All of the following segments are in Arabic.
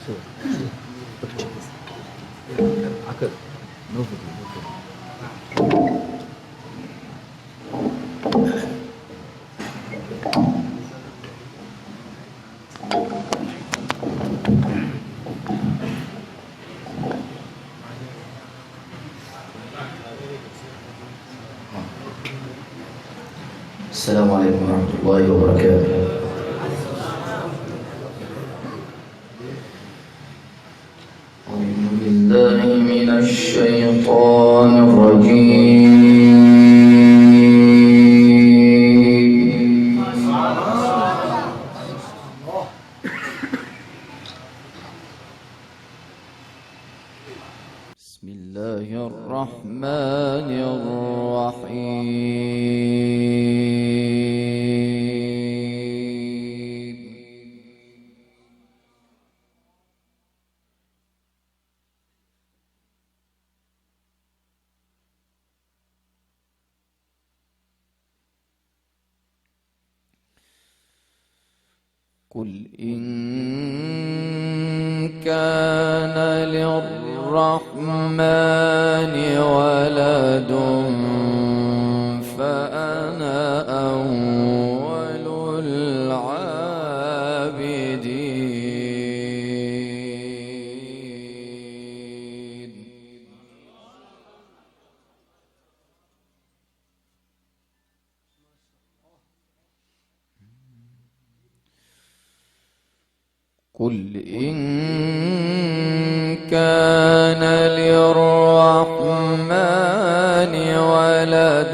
そうこっちです。赤ノブでالسلام عليكم ورحمة الله وبركاته. أعوذ بالله من الشيطان الرجيم. بسم الله الرحمن الرحيم. قل إن كان للرحمن ولد فأنا أول العابدين. قل إن كان للرحمن ولد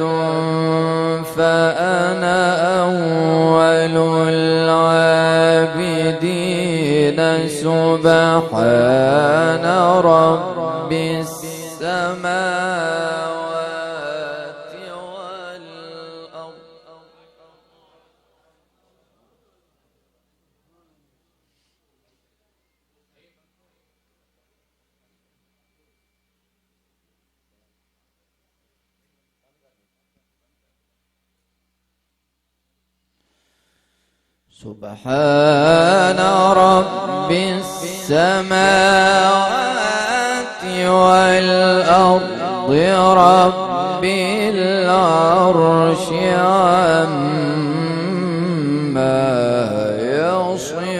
فأنا أول العابدين. سبحان رب السماوات والأرض. سبحان رب السماوات والأرض رب العرش عما يصفون.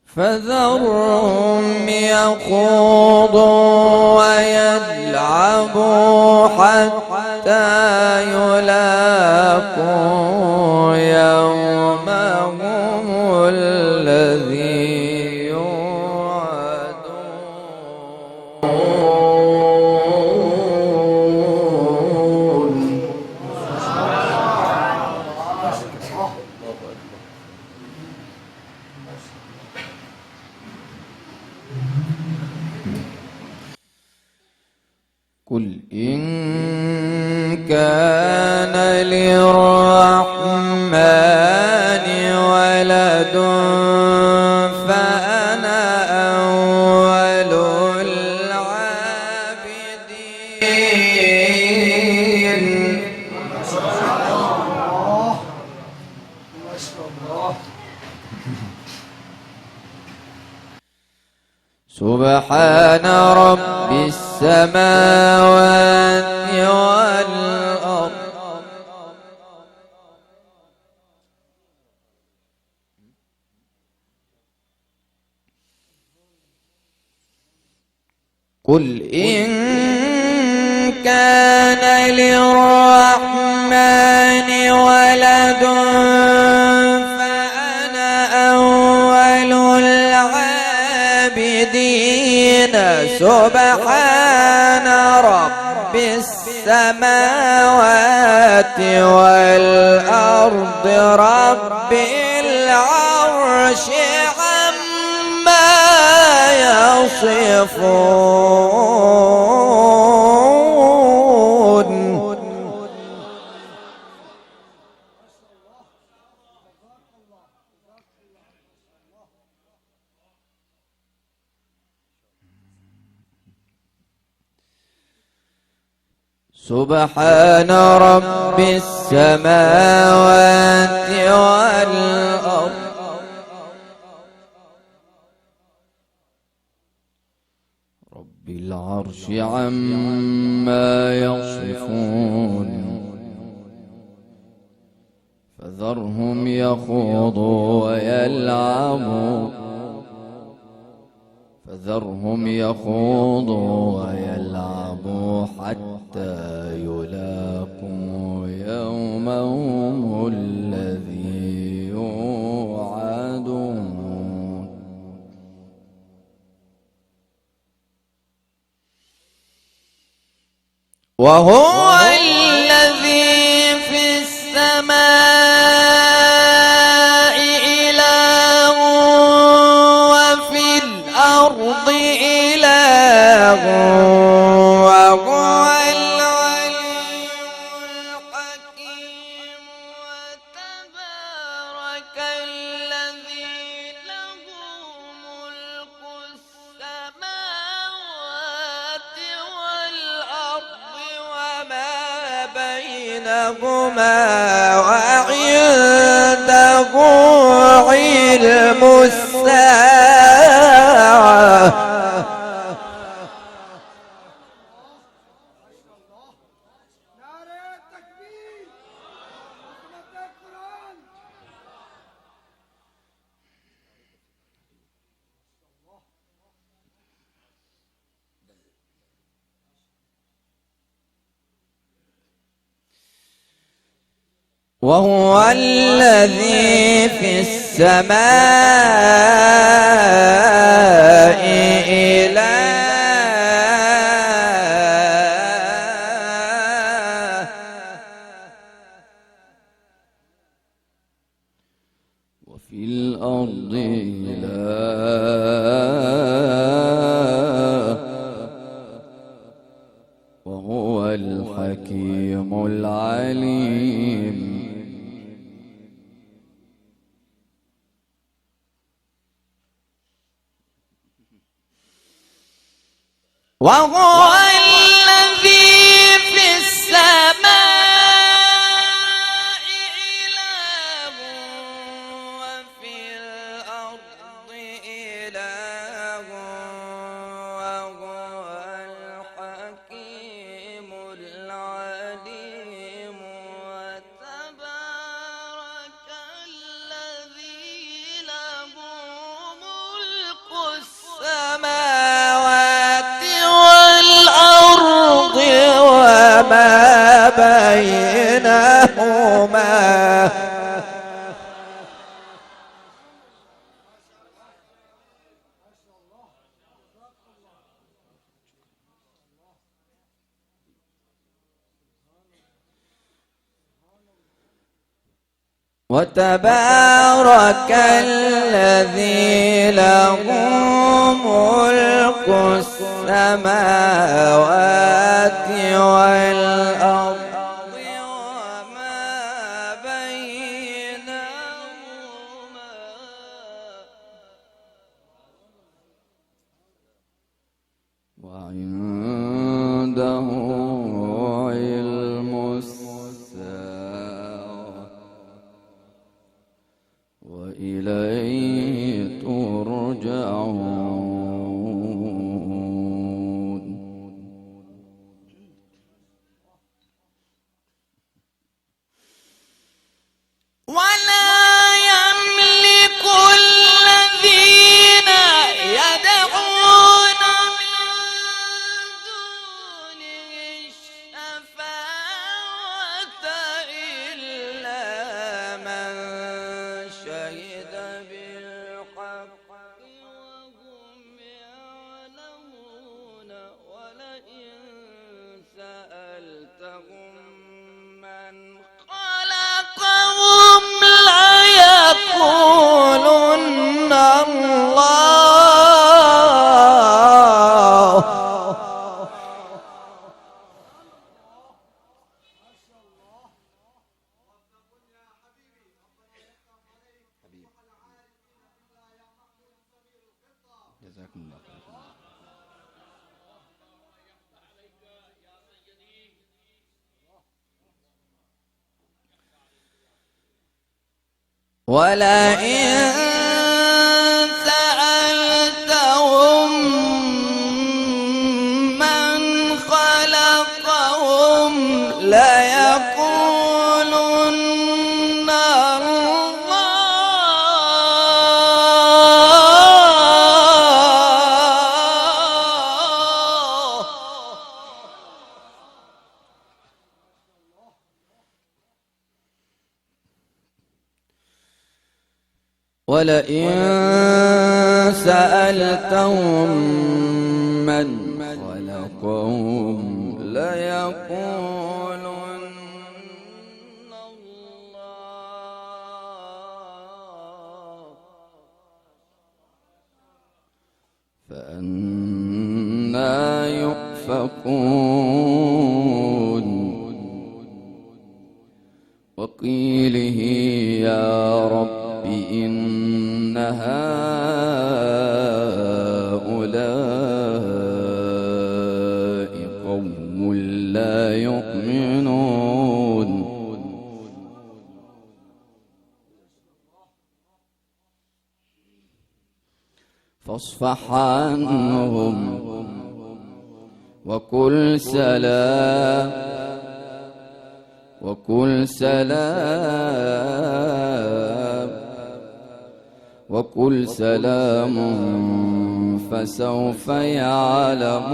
فذرهم يخوضوا ويلعبوا حتى يلاقوا يومهم الذي يوعدون. قل إن كان للرحمن ولد فأنا أول العابدين. سبحان رب السماوات والأرض قل إن كان للرحمن ولد فأنا أول العابدين. سبحان رب السماوات والأرض رب العرش عما يصفون. سبحان رب السماوات والأرض رب العرش عما يصفون فذرهم يخوضوا ويلعبوا ويلعبوا حتى يلاقوا يومهم الذي يوعدون وهو الذي في السماء إله وفي الأرض إله وهو العلي الحكيم وتبارك الذي له ملك السماوات والأرض وما بينهما وعنده علم الساعة وهو الذي في السماء إله وفي الأرض إله وهو الحكيم العليم وهو الذي في السماء إله وفي الأرض إله وهو الحكيم العليم وتبارك الذي له ملك السماوات والأرض وما بينهما وتبارك الذي له ملك السماوات والأرض وما بينهما وعنده علم الساعة وإليه ترجعون ولا يملك الذين يدعون من دونه الشفاعة إلا من شهد بالحق وهم يعلمون ولئن سألتهم من خلقهم ليقولن الله جزاكم الله خير ولئن سألتهم من خلقهم ليقولن الله. ولئن سألتهم من خلقهم ليقولن الله. فأنى يؤفكون. وقيله يا رب إن هؤلاء قوم لا يؤمنون. فاصفح عنهم وقل سلام وقل سلام فسوف يعلمون.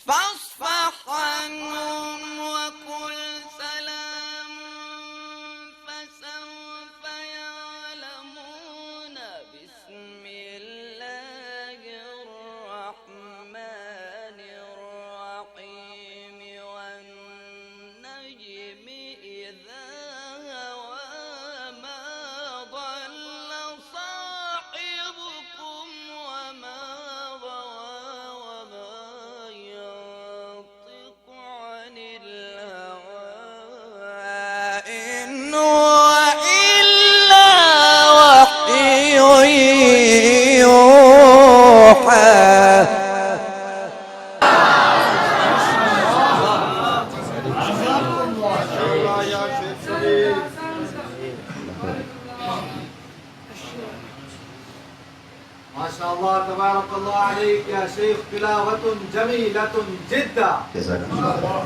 فاصفح عنهم وقل سلام فسوف يعلمون. بسم الله الرحمن الرحيم. والنجم إذا هوى ما ضل صاحبكم وما غوى وما ينطق عن الهوى إن هو إلا وحي يوحى. ما شاء الله تبارك الله عليك يا شيخ، تلاوة جميلة جدا. جزاك الله.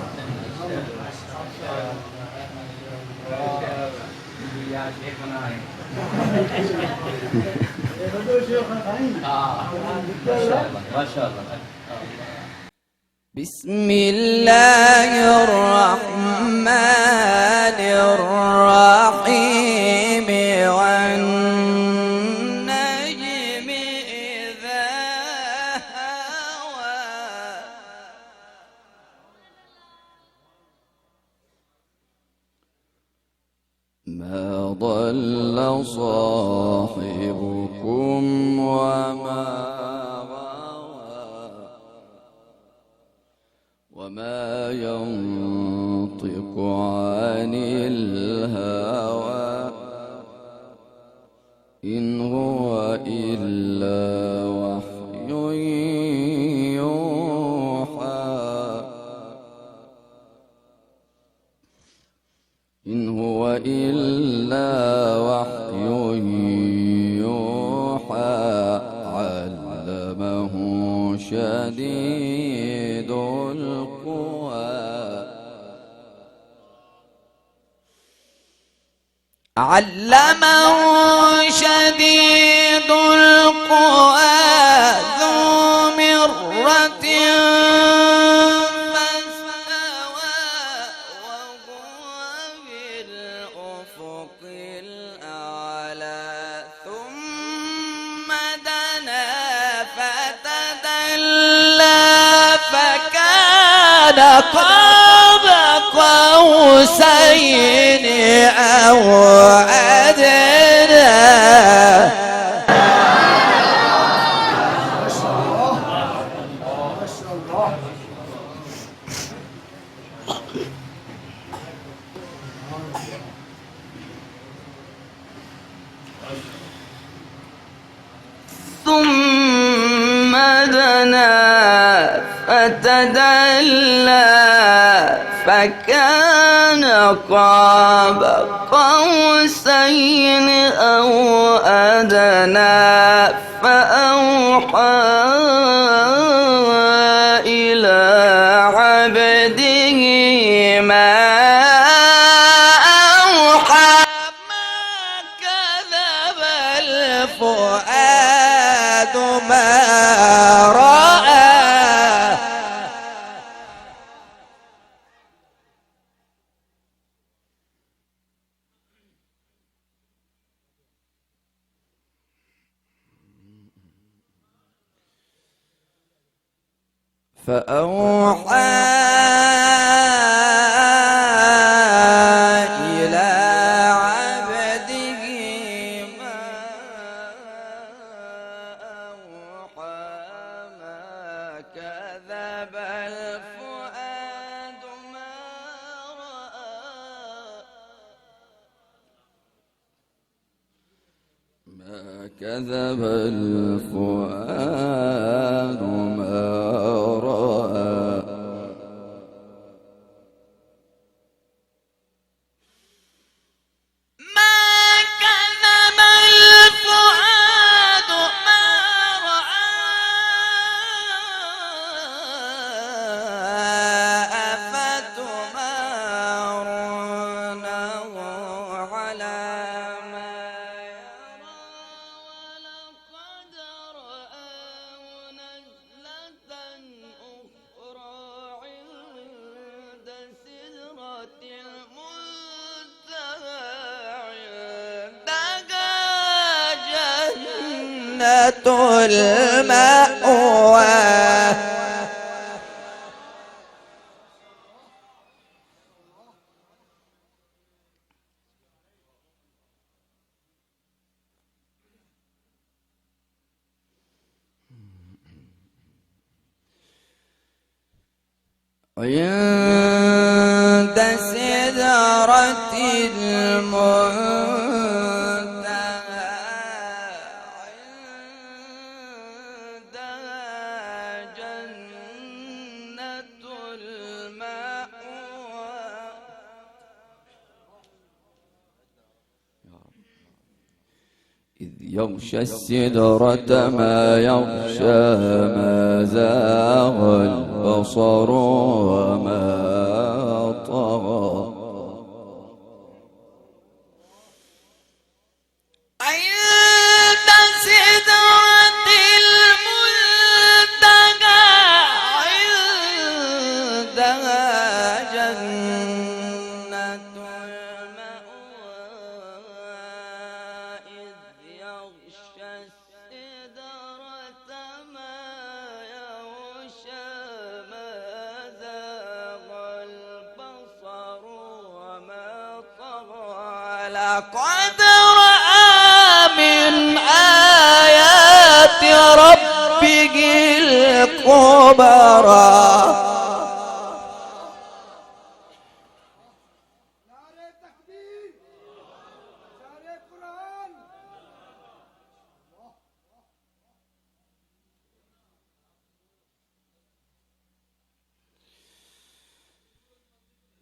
ما شاء الله. بسم الله الرحمن الرحيم. والنجم إذا هوى ما ضل صاحبكم وما غوى وما ينطق عن الهوى إن هو إلا وحي يوحى. إن هو إلا وحي يوحى. علمه شديد القوى. علمه شديد القوى ذو مرة فاستوى وهو بالأفق الأعلى. ثم دنا فتدلى فكان قاب قوسين أو أدنى. ثم دنا فتدلى فكان قاب قوسين أو أدنى فأوحى إلى عبده ما أوحى ما كذب الفؤاد ما رأى فأوحى إلى عبده ما أوحى ما كذب الفؤاد ما رأى ما كذب الفؤاد ما رأى ما كذب الفؤاد ما رأى أفتمارونه على ما يرى ولقد رآه نزلة أخرى عند سدرة المنتهى عندها جنة المأوى عند سدرة المنتهى عندها جنة المأوى إذ يغشى السدرة ما يغشى ما زاغ البصر وما طغى عند سدرة المنتهى عندها جنة المأوى إذ يغشى السدرة ما يغشى ما زاغ البصر وما طغى لقد رأى من آيات ربه الكبرى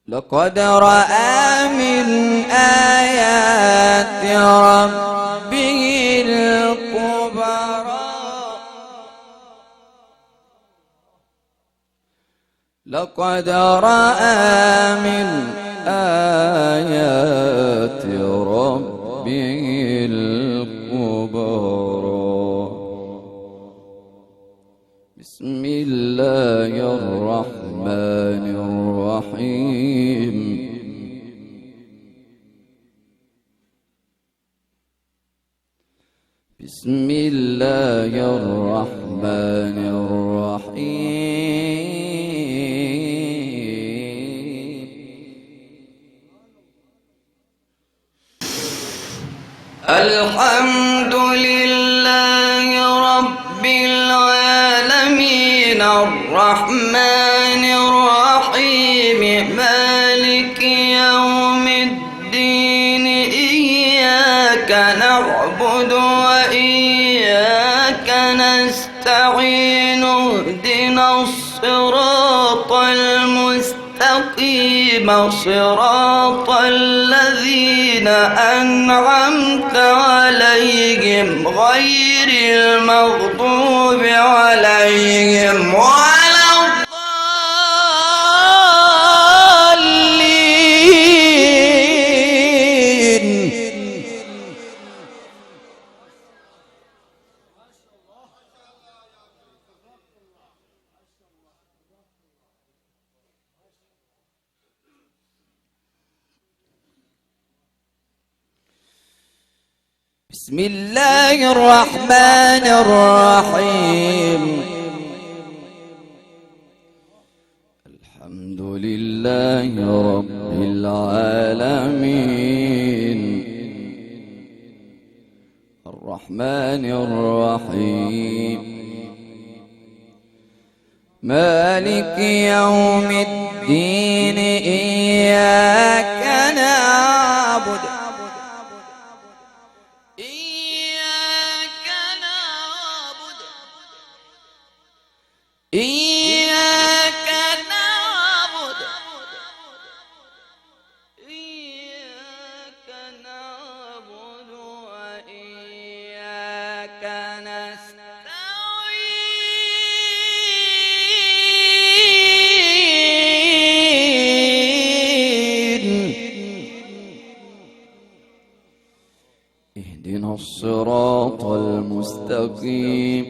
لقد رأى من آيات ربه الكبرى لقد رأى من آيات ربه الكبرى بسم الله الرحمن الرحيم بسم الله الرحمن الرحيم الحمد لله رب العالمين الرحمن الرحيم مالك يوم الدين إياك نعبد وإياك نستعين اهدنا الصراط الصراط المستقيم صراط الذين أنعمت عليهم غير المغضوب عليهم ولا الضالين. بسم الله الرحمن الرحيم. الحمد لله رب العالمين الرحمن الرحيم مالك يوم الدين إياك نعبد إياك نعبد وإياك نستعين. اهدنا الصراط المستقيم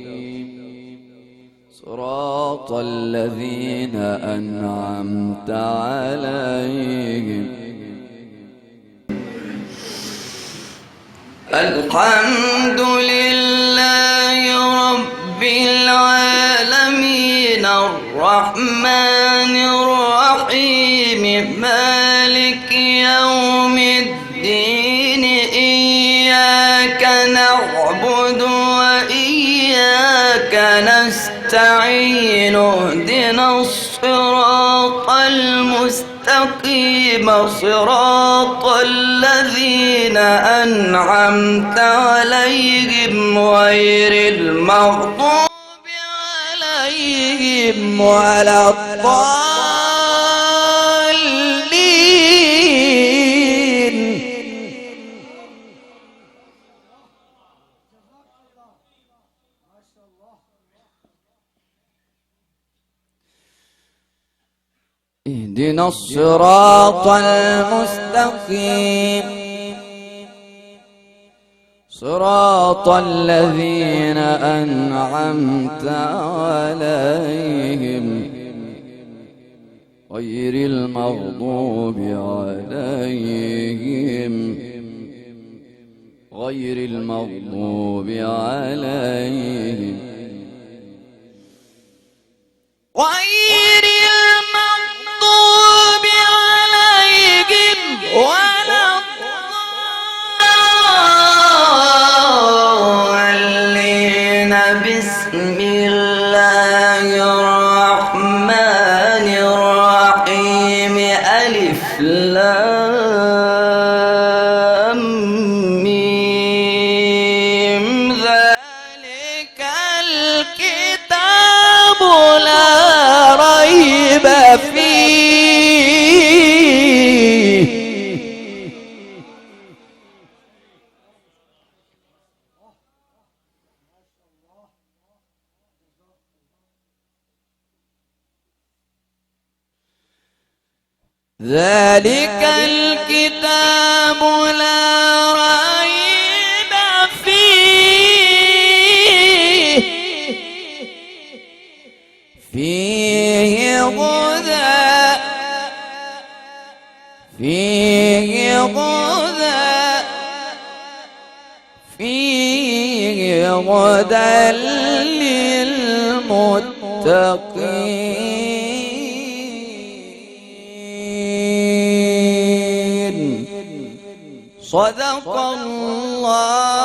صراط الذين أنعمت عليهم. الحمد لله رب العالمين الرحمن الرحيم مالك يوم الدين إياك نعبد وإياك نستعين. اهدنا الصراط المستقيم صراط الذين أنعمت عليهم غير المغضوب عليهم ولا الضالين. اهدنا الصراط المستقيم صراط الذين أنعمت عليهم غير المغضوب عليهم غير المغضوب عليهم غير المغضوب عليهم ولا الضالين. بسم الله الرحمن الرحيم ألف لام ميم ذلك الكتاب لا ريب فيه ذلك الكتاب لا ريب فيه فيه هدى للمتقين. صدق الله